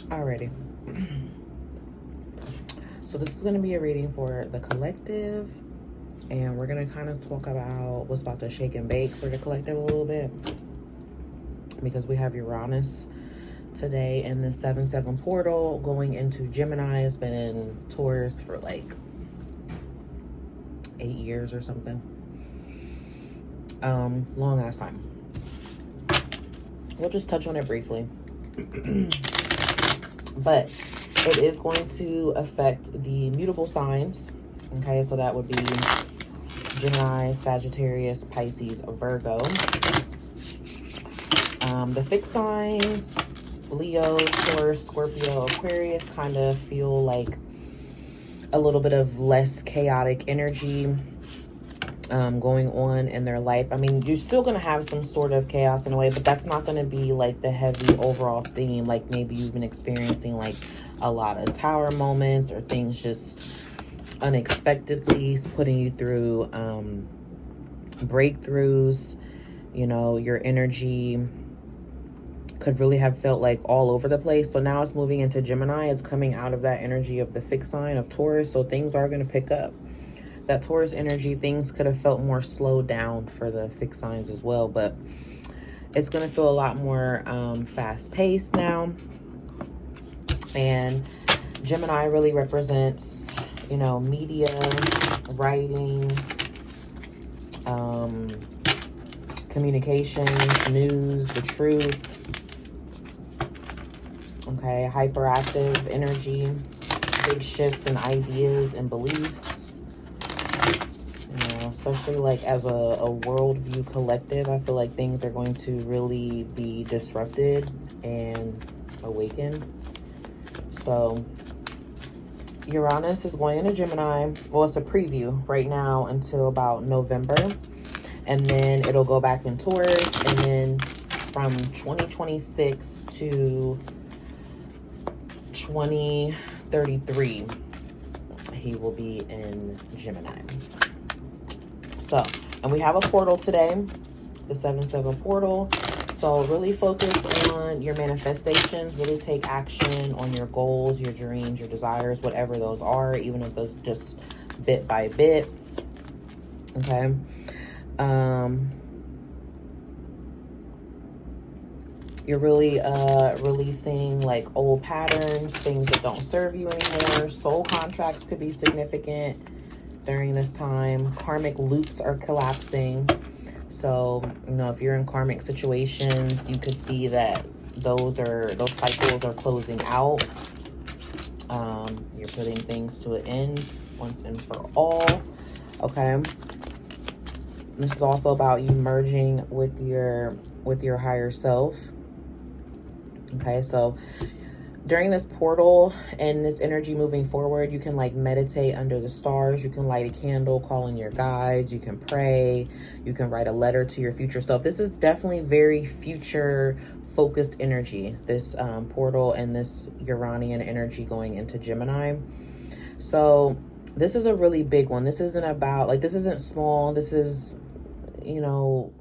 Alrighty. So this is going to be a reading for the collective, and we're going to kind of talk about what's about to shake and bake for the collective a little bit, because we have Uranus today in the 7-7 portal going into Gemini. It's been in Taurus for like 8 years or something. Long ass time. We'll just touch on it briefly. But it is going to affect the mutable signs. Okay, so that would be Gemini, Sagittarius, Pisces, Virgo. The fixed signs, Leo, Taurus, Scorpio, Aquarius, kind of feel like a little bit of less chaotic energy going on in their life. I mean, you're still going to have some sort of chaos in a way, but that's not going to be like the heavy overall theme. Like maybe you've been experiencing like a lot of tower moments or things just unexpectedly putting you through breakthroughs. You know, your energy could really have felt like all over the place. So now it's moving into Gemini. It's coming out of that energy of the fixed sign of Taurus. So things are going to pick up. That Taurus energy, things could have felt more slowed down for the fixed signs as well, but it's going to feel a lot more fast-paced now. And Gemini really represents, you know, media, writing, communications, news, the truth. Okay, hyperactive energy, big shifts in ideas and beliefs. Especially like as a worldview collective, I feel like things are going to really be disrupted and awakened. So Uranus is going into Gemini. Well, it's a preview right now until about November. And then it'll go back in Taurus. And then from 2026 to 2033, he will be in Gemini. So, and we have a portal today, the 7-7 portal. So really focus on your manifestations, really take action on your goals, your dreams, your desires, whatever those are, even if those just bit by bit. Okay. You're really releasing like old patterns, things that don't serve you anymore. Soul contracts could be significant during this time. Karmic loops are collapsing. So, you know, if you're in karmic situations, you could see that those cycles are closing out. You're putting things to an end once and for all. Okay. This is also about you merging with your higher self. Okay, so during this portal and this energy moving forward, you can like meditate under the stars. You can light a candle, call in your guides. You can pray. You can write a letter to your future self. This is definitely very future focused energy, this portal and this Uranian energy going into Gemini. So this is a really big one. This isn't about like, this isn't small. This is, you know,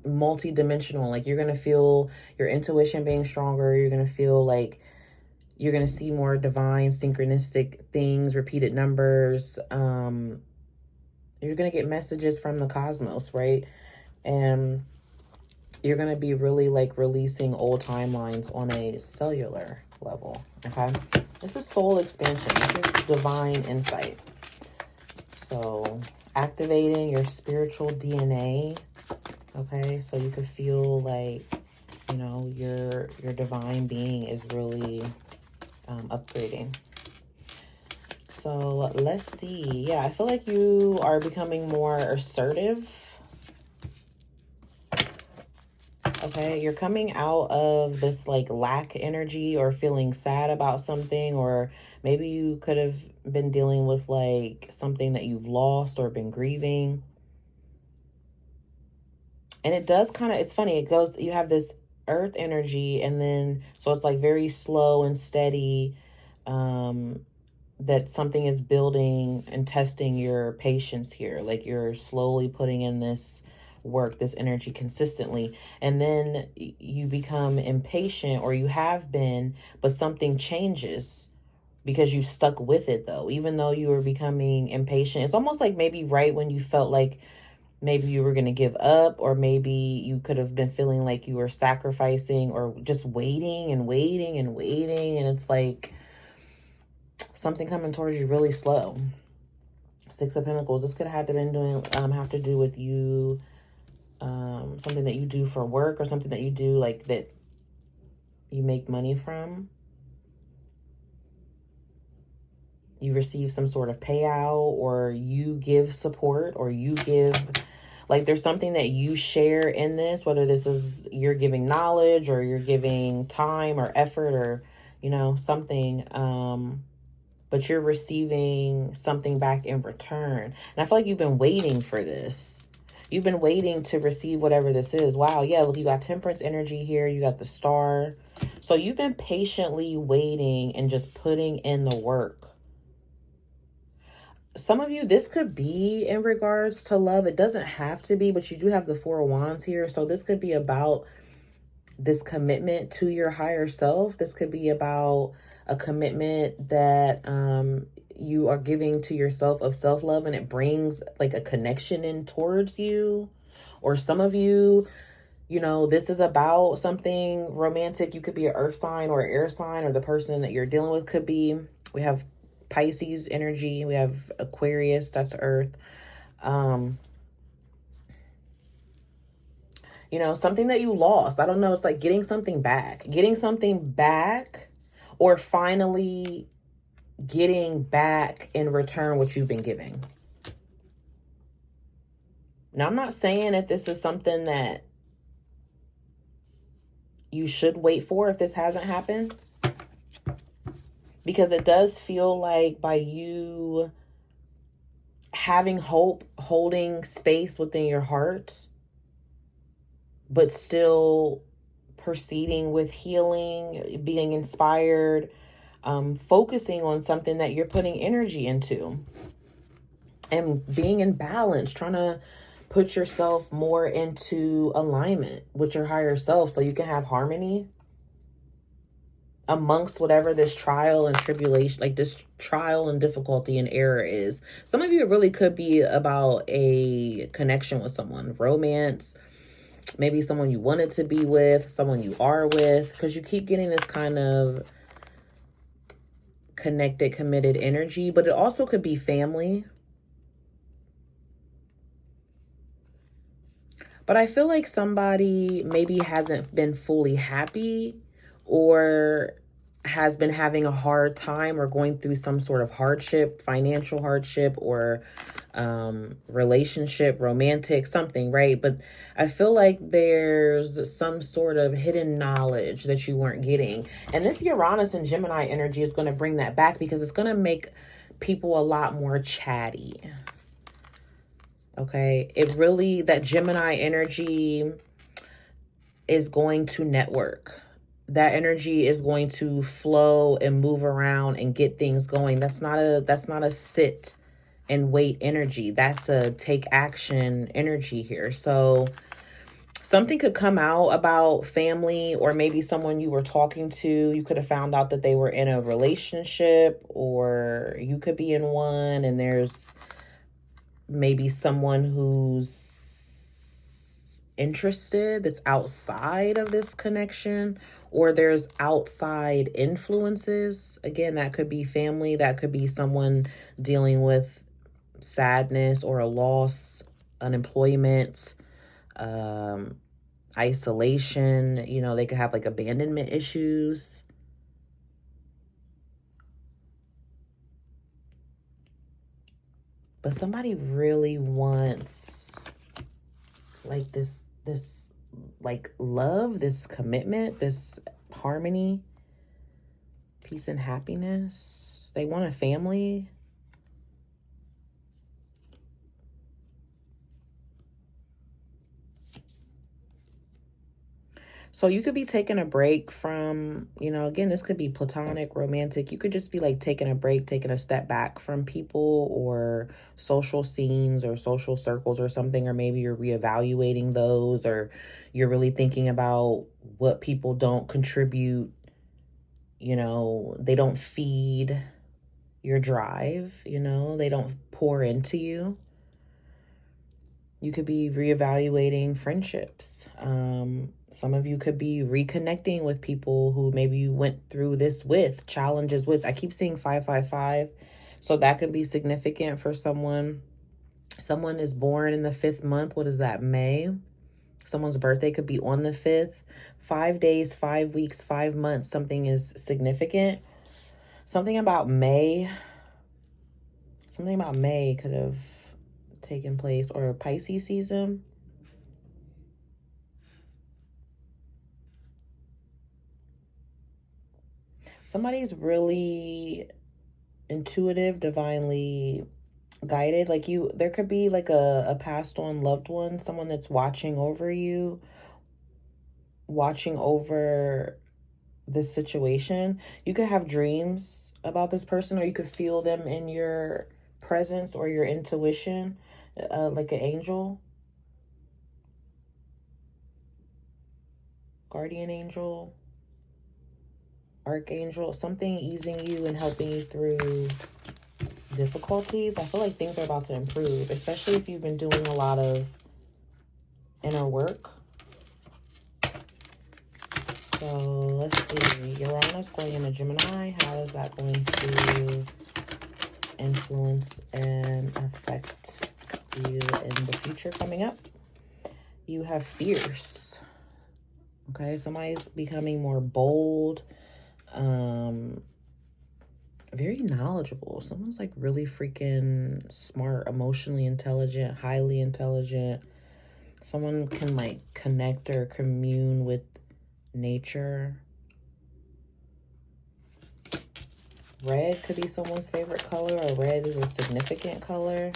multi-dimensional. Like you're gonna feel your intuition being stronger. You're gonna feel like you're gonna see more divine synchronistic things, repeated numbers. You're gonna get messages from the cosmos, right? And you're gonna be really like releasing old timelines on a cellular level. Okay, this is soul expansion. This is divine insight. So activating your spiritual DNA. Okay, so you could feel like, you know, your divine being is really upgrading. So let's see. Yeah, I feel like you are becoming more assertive. Okay, you're coming out of this like lack energy or feeling sad about something, or maybe you could have been dealing with like something that you've lost or been grieving. And it does kind of, it's funny, it goes, you have this earth energy, and then, so it's like very slow and steady, that something is building and testing your patience here. Like you're slowly putting in this work, this energy consistently. And then you become impatient, or you have been, but something changes because you stuck with it though. Even though you were becoming impatient, it's almost like maybe right when you felt like maybe you were going to give up, or maybe you could have been feeling like you were sacrificing, or just waiting and waiting and waiting. And it's like something coming towards you really slow. Six of Pentacles. This could have been doing, have to do with you, something that you do for work, or something that you do like that you make money from. You receive some sort of payout, or you give support, or you give, like there's something that you share in this, whether this is you're giving knowledge, or you're giving time or effort, or, you know, something, but you're receiving something back in return. And I feel like you've been waiting for this. You've been waiting to receive whatever this is. Wow, yeah, look, you got Temperance energy here. You got the Star. So you've been patiently waiting and just putting in the work. Some of you, this could be in regards to love. It doesn't have to be, but you do have the Four of Wands here. So this could be about this commitment to your higher self. This could be about a commitment that you are giving to yourself of self-love, and it brings like a connection in towards you. Or some of you, you know, this is about something romantic. You could be an earth sign or an air sign, or the person that you're dealing with could be. We have Pisces energy. We have Aquarius, that's earth. You know, something that you lost. I don't know. It's like getting something back. Getting something back, or finally getting back in return what you've been giving. Now, I'm not saying if this is something that you should wait for if this hasn't happened, because it does feel like by you having hope, holding space within your heart, but still proceeding with healing, being inspired, focusing on something that you're putting energy into, and being in balance, trying to put yourself more into alignment with your higher self so you can have harmony amongst whatever this trial and tribulation, like this trial and difficulty and error is. Some of you, it really could be about a connection with someone, romance, maybe someone you wanted to be with, someone you are with, because you keep getting this kind of connected, committed energy. But it also could be family. But I feel like somebody maybe hasn't been fully happy, or has been having a hard time, or going through some sort of hardship, financial hardship, or relationship, romantic, something, right? But I feel like there's some sort of hidden knowledge that you weren't getting. And this Uranus and Gemini energy is going to bring that back, because it's going to make people a lot more chatty. Okay, it really, that Gemini energy is going to network. That energy is going to flow and move around and get things going. That's not a sit and wait energy. That's a take action energy here. So something could come out about family, or maybe someone you were talking to. You could have found out that they were in a relationship, or you could be in one, and there's maybe someone who's interested that's outside of this connection, or there's outside influences. Again, that could be family, that could be someone dealing with sadness or a loss, unemployment, isolation. You know, they could have like abandonment issues. But somebody really wants like this like love, this commitment, this harmony, peace and happiness. They want a family. So you could be taking a break from, you know, again, this could be platonic, romantic. You could just be like taking a break, taking a step back from people or social scenes or social circles or something. Or maybe you're reevaluating those, or you're really thinking about what people don't contribute. You know, they don't feed your drive, you know, they don't pour into you. You could be reevaluating friendships. Some of you could be reconnecting with people who maybe you went through this with, challenges with. I keep seeing 555. So that could be significant for someone. Someone is born in the 5th month. What is that? May. Someone's birthday could be on the 5th. 5 days, 5 weeks, 5 months. Something is significant. Something about May could have taken place, or Pisces season. Somebody's really intuitive, divinely guided. Like there could be like a passed on loved one, someone that's watching over you, watching over this situation. You could have dreams about this person, or you could feel them in your presence or your intuition, like an angel, guardian angel, archangel, something easing you and helping you through difficulties. I feel like things are about to improve, especially if you've been doing a lot of inner work. So let's see, Uranus going into Gemini, how is that going to influence and affect you in the future coming up? You have fierce. Okay, somebody's becoming more bold, very knowledgeable. Someone's like really freaking smart, emotionally intelligent, highly intelligent. Someone can like connect or commune with nature. Red could be someone's favorite color, or red is a significant color.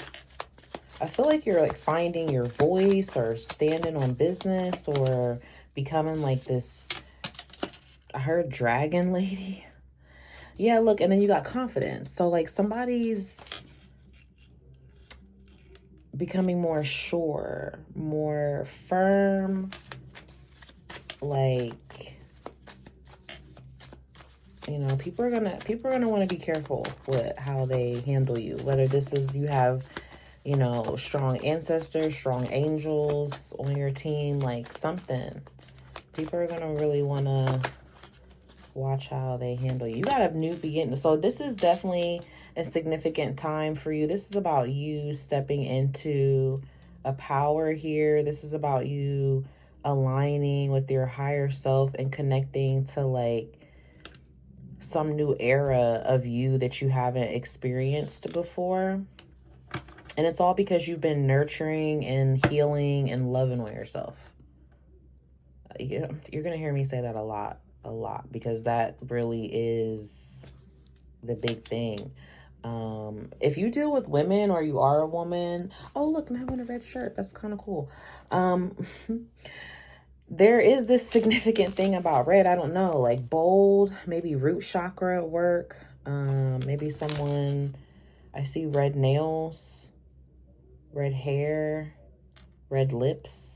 I feel like you're like finding your voice or standing on business or becoming like this, I heard dragon lady. Yeah, look, and then you got confidence. So like somebody's becoming more sure, more firm, like, you know, people are gonna want to be careful with how they handle you. Whether this is you have, you know, strong ancestors, strong angels on your team, like something. People are gonna really want to watch how they handle you. You got a new beginning. So this is definitely a significant time for you. This is about you stepping into a power here. This is about you aligning with your higher self and connecting to like some new era of you that you haven't experienced before. And it's all because you've been nurturing and healing and loving on yourself. You're going to hear me say that a lot, because that really is the big thing. If you deal with women or you are a woman, oh, look, I'm having a red shirt. That's kind of cool. There is this significant thing about red. I don't know, like bold, maybe root chakra at work. Maybe someone, I see red nails, red hair, red lips.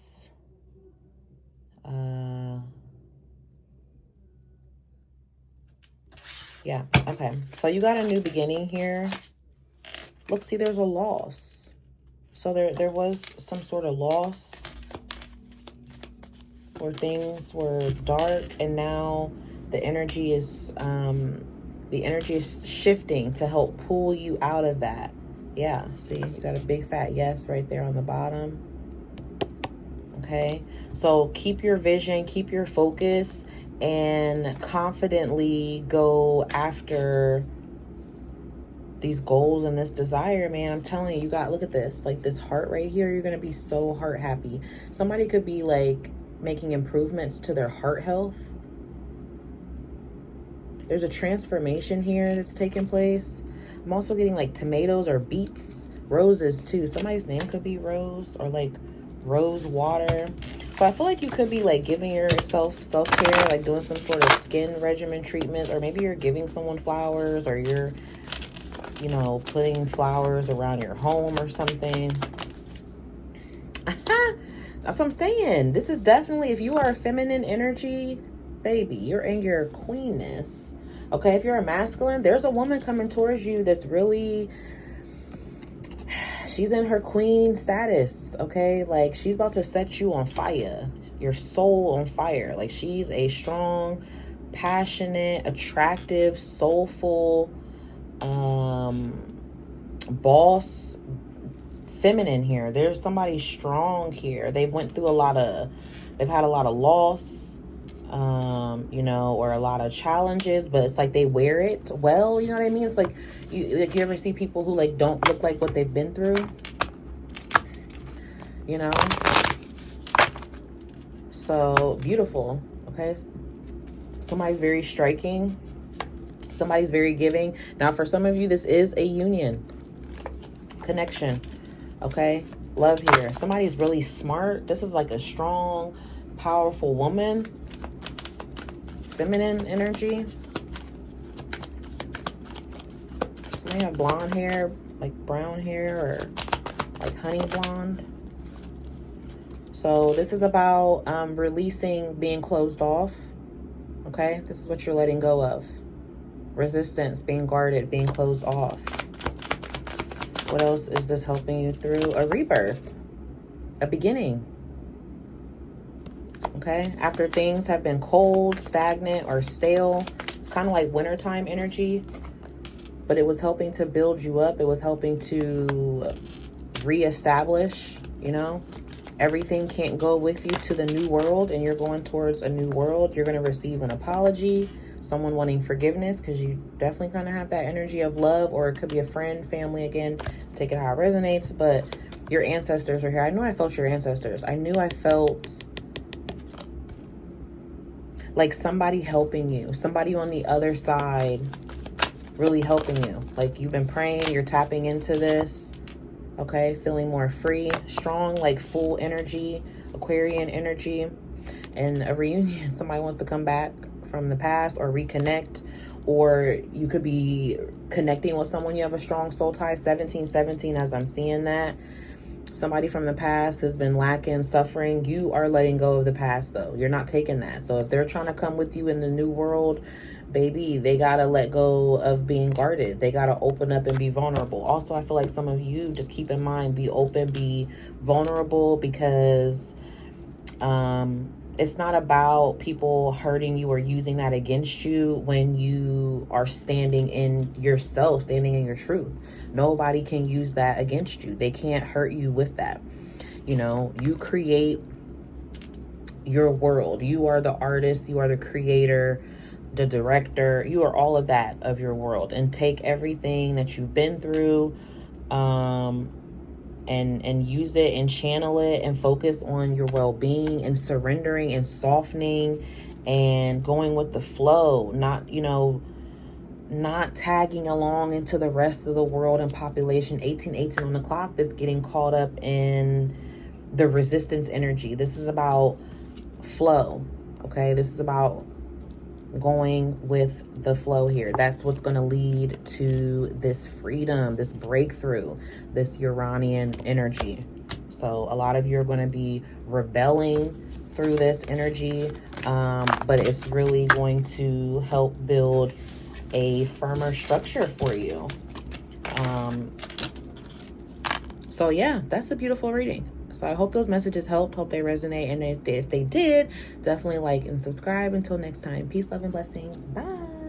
Yeah, okay. So you got a new beginning here. Look, see, there's a loss. So there was some sort of loss where things were dark, and now the energy is shifting to help pull you out of that. Yeah, see, you got a big fat yes right there on the bottom. Okay, so keep your vision, keep your focus, and confidently go after these goals and this desire, man. I'm telling you, you got, look at this, like this heart right here. You're going to be so heart happy. Somebody could be like making improvements to their heart health. There's a transformation here that's taking place. I'm also getting like tomatoes or beets, roses too. Somebody's name could be Rose, or like rose water. So I feel like you could be like giving yourself self-care, like doing some sort of skin regimen treatment, or maybe you're giving someone flowers, or you're, you know, putting flowers around your home or something. That's what I'm saying. This is definitely, if you are a feminine energy, baby, you're in your queenness. Okay, if you're a masculine, there's a woman coming towards you that's really, she's in her queen status, okay? Like, she's about to set you on fire, your soul on fire. Like, she's a strong, passionate, attractive, soulful, boss, feminine here. There's somebody strong here. They've had a lot of loss, you know, or a lot of challenges, but it's like they wear it well, you know what I mean? It's like you ever see people who like don't look like what they've been through, you know? So beautiful. Okay, somebody's very striking, somebody's very giving. Now for some of you, this is a union connection. Okay, love here. Somebody's really smart. This is like a strong, powerful woman. Feminine energy. Somebody have blonde hair, like brown hair, or like honey blonde. So this is about releasing being closed off. Okay, this is what you're letting go of. Resistance, being guarded, being closed off. What else is this helping you through? A rebirth, a beginning. Okay, after things have been cold, stagnant, or stale, it's kind of like wintertime energy, but it was helping to build you up. It was helping to reestablish, you know, everything can't go with you to the new world, and you're going towards a new world. You're going to receive an apology, someone wanting forgiveness, because you definitely kind of have that energy of love, or it could be a friend, family, again, take it how it resonates. But your ancestors are here. I knew I felt your ancestors. I knew I felt like somebody helping you, somebody on the other side really helping you. Like you've been praying, you're tapping into this, okay, feeling more free, strong, like full energy, Aquarian energy, and a reunion. Somebody wants to come back from the past or reconnect, or you could be connecting with someone you have a strong soul tie. 1717, as I'm seeing that. Somebody from the past has been lacking, suffering. You are letting go of the past, though. You're not taking that. So if they're trying to come with you in the new world, baby, they got to let go of being guarded. They got to open up and be vulnerable. Also, I feel like some of you, just keep in mind, be open, be vulnerable, because it's not about people hurting you or using that against you when you are standing in yourself, standing in your truth. Nobody can use that against you. They can't hurt you with that. You know, you create your world. You are the artist. You are the creator, the director. You are all of that of your world. And take everything that you've been through, and use it and channel it and focus on your well-being and surrendering and softening and going with the flow, not, you know, not tagging along into the rest of the world and population. 1818 on the clock, that's getting caught up in the resistance energy. This is about flow, okay? This is about going with the flow here. That's what's going to lead to this freedom, this breakthrough, this Uranian energy. So a lot of you are going to be rebelling through this energy, but it's really going to help build a firmer structure for you. So yeah, that's a beautiful reading. So I hope those messages helped, hope they resonate. And if they did, definitely like and subscribe. Until next time, peace, love, and blessings. Bye.